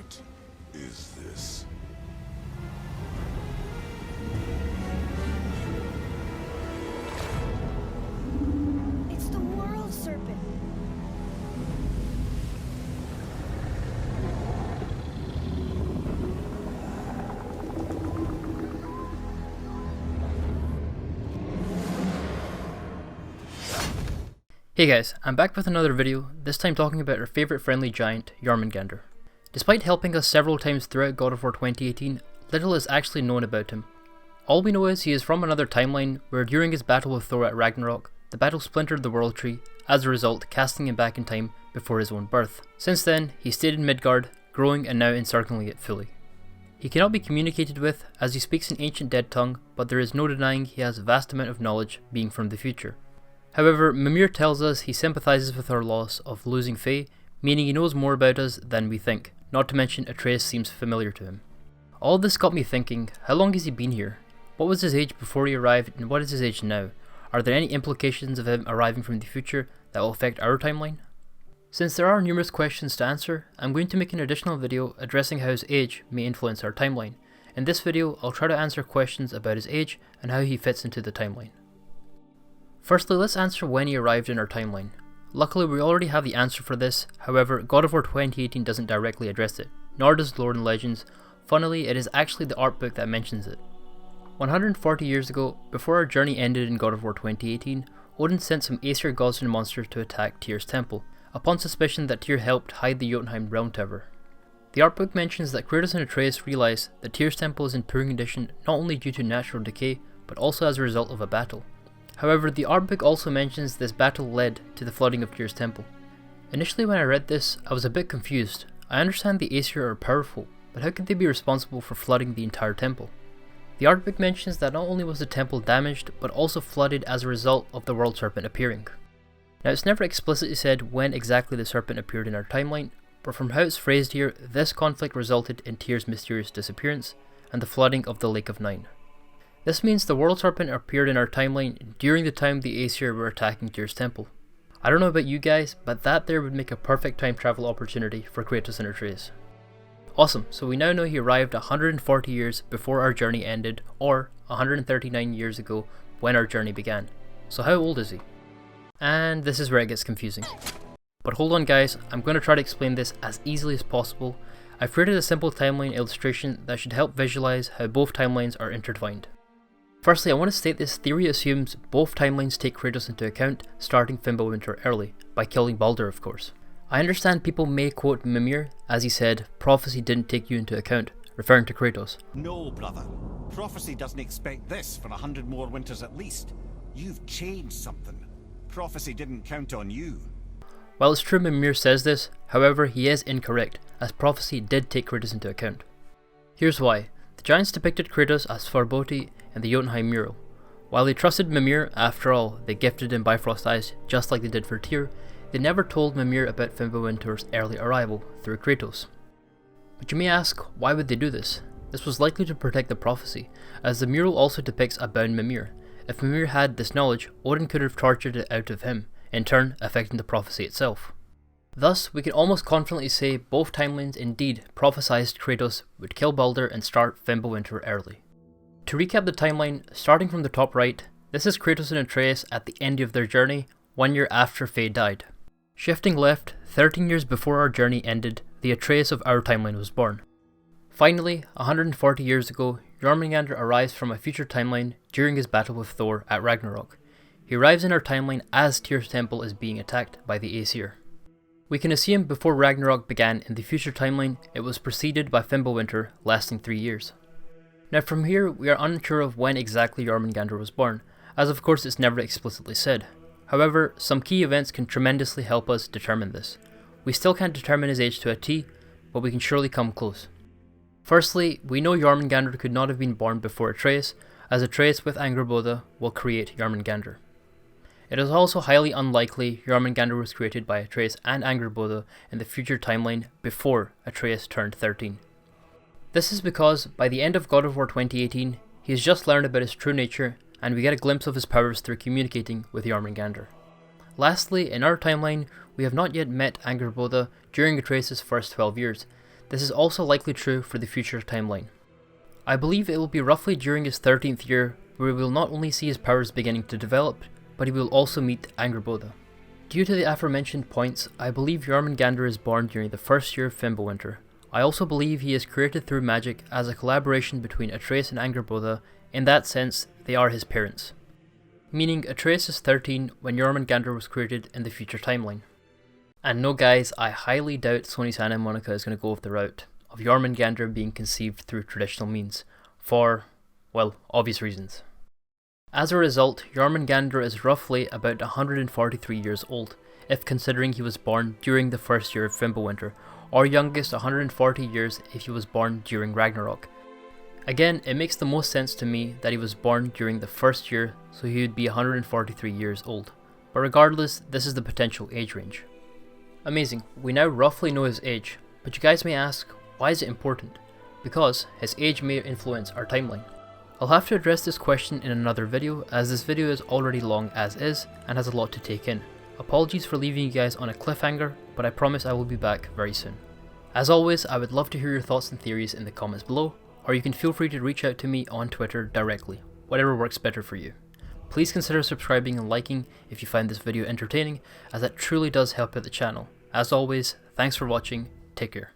What is this? It's the world serpent. Hey guys, I'm back with another video, this time talking about our favourite friendly giant, Jormungandr. Despite helping us several times throughout God of War 2018, little is actually known about him. All we know is he is from another timeline where during his battle with Thor at Ragnarok, the battle splintered the World Tree, as a result casting him back in time before his own birth. Since then, he stayed in Midgard, growing and now encircling it fully. He cannot be communicated with as he speaks an ancient dead tongue, but there is no denying he has a vast amount of knowledge, being from the future. However, Mimir tells us he sympathises with our loss of losing Faye, meaning he knows more about us than we think, not to mention Atreus seems familiar to him. All this got me thinking, how long has he been here? What was his age before he arrived and what is his age now? Are there any implications of him arriving from the future that will affect our timeline? Since there are numerous questions to answer, I'm going to make an additional video addressing how his age may influence our timeline. In this video, I'll try to answer questions about his age and how he fits into the timeline. Firstly, let's answer when he arrived in our timeline. Luckily, we already have the answer for this, however, God of War 2018 doesn't directly address it, nor does Lore and Legends. Funnily, it is actually the art book that mentions it. 140 years ago, before our journey ended in God of War 2018, Odin sent some Aesir gods and monsters to attack Tyr's temple, upon suspicion that Tyr helped hide the Jotunheim realm tower. The art book mentions that Kratos and Atreus realize that Tyr's temple is in poor condition not only due to natural decay, but also as a result of a battle. However, the art book also mentions this battle led to the flooding of Tyr's temple. Initially when I read this, I was a bit confused. I understand the Aesir are powerful, but how could they be responsible for flooding the entire temple? The art book mentions that not only was the temple damaged, but also flooded as a result of the world serpent appearing. Now it's never explicitly said when exactly the serpent appeared in our timeline, but from how it's phrased here, this conflict resulted in Tyr's mysterious disappearance and the flooding of the Lake of Nine. This means the world serpent appeared in our timeline during the time the Aesir were attacking Tyr's temple. I don't know about you guys, but that there would make a perfect time travel opportunity for Kratos and Atreus. Awesome, so we now know he arrived 140 years before our journey ended, or 139 years ago when our journey began. So how old is he? And this is where it gets confusing. But hold on guys, I'm going to try to explain this as easily as possible. I've created a simple timeline illustration that should help visualize how both timelines are intertwined. Firstly, I want to state this theory assumes both timelines take Kratos into account, starting Fimbulwinter early, by killing Baldur of course. I understand people may quote Mimir, as he said, prophecy didn't take you into account, referring to Kratos. No, brother. Prophecy doesn't expect this for 100 more winters at least. You've changed something. Prophecy didn't count on you. While it's true Mimir says this, however, he is incorrect, as prophecy did take Kratos into account. Here's why. The giants depicted Kratos as Farboti in the Jotunheim mural. While they trusted Mimir, after all, they gifted him Bifrost eyes just like they did for Tyr, they never told Mimir about Fimbulwinter's early arrival through Kratos. But you may ask, why would they do this? This was likely to protect the prophecy, as the mural also depicts a bound Mimir. If Mimir had this knowledge, Odin could have tortured it out of him, in turn affecting the prophecy itself. Thus, we can almost confidently say both timelines indeed prophesized Kratos would kill Baldur and start Fimbulwinter early. To recap the timeline, starting from the top right, this is Kratos and Atreus at the end of their journey, 1 year after Faye died. Shifting left, 13 years before our journey ended, the Atreus of our timeline was born. Finally, 140 years ago, Jormungandr arrives from a future timeline during his battle with Thor at Ragnarok. He arrives in our timeline as Tyr's temple is being attacked by the Aesir. We can assume before Ragnarok began in the future timeline, it was preceded by Fimbulwinter, lasting 3 years. Now from here, we are unsure of when exactly Jormungandr was born, as of course it's never explicitly said. However, some key events can tremendously help us determine this. We still can't determine his age to a T, but we can surely come close. Firstly, we know Jormungandr could not have been born before Atreus, as Atreus with Angrboda will create Jormungandr. It is also highly unlikely Jormungandr was created by Atreus and Angrboda in the future timeline before Atreus turned 13. This is because, by the end of God of War 2018, he has just learned about his true nature, and we get a glimpse of his powers through communicating with Jormungandr. Lastly, in our timeline, we have not yet met Angrboda during Atreus' first 12 years. This is also likely true for the future timeline. I believe it will be roughly during his 13th year where we will not only see his powers beginning to develop, but he will also meet Angrboda. Due to the aforementioned points, I believe Jormungandr is born during the first year of Fimbulwinter. I also believe he is created through magic as a collaboration between Atreus and Angrboda. In that sense, they are his parents. Meaning Atreus is 13 when Jormungandr was created in the future timeline. And no guys, I highly doubt Sony Santa Monica is going to go with the route of Jormungandr being conceived through traditional means, for, well, obvious reasons. As a result, Jormungandr is roughly about 143 years old, if considering he was born during the first year of Fimbulwinter, or youngest 140 years if he was born during Ragnarok. Again, it makes the most sense to me that he was born during the first year, so he would be 143 years old. But regardless, this is the potential age range. Amazing, we now roughly know his age, but you guys may ask, why is it important? Because his age may influence our timeline. I'll have to address this question in another video, as this video is already long as is and has a lot to take in. Apologies for leaving you guys on a cliffhanger, but I promise I will be back very soon. As always, I would love to hear your thoughts and theories in the comments below, or you can feel free to reach out to me on Twitter directly, whatever works better for you. Please consider subscribing and liking if you find this video entertaining, as that truly does help out the channel. As always, thanks for watching, take care.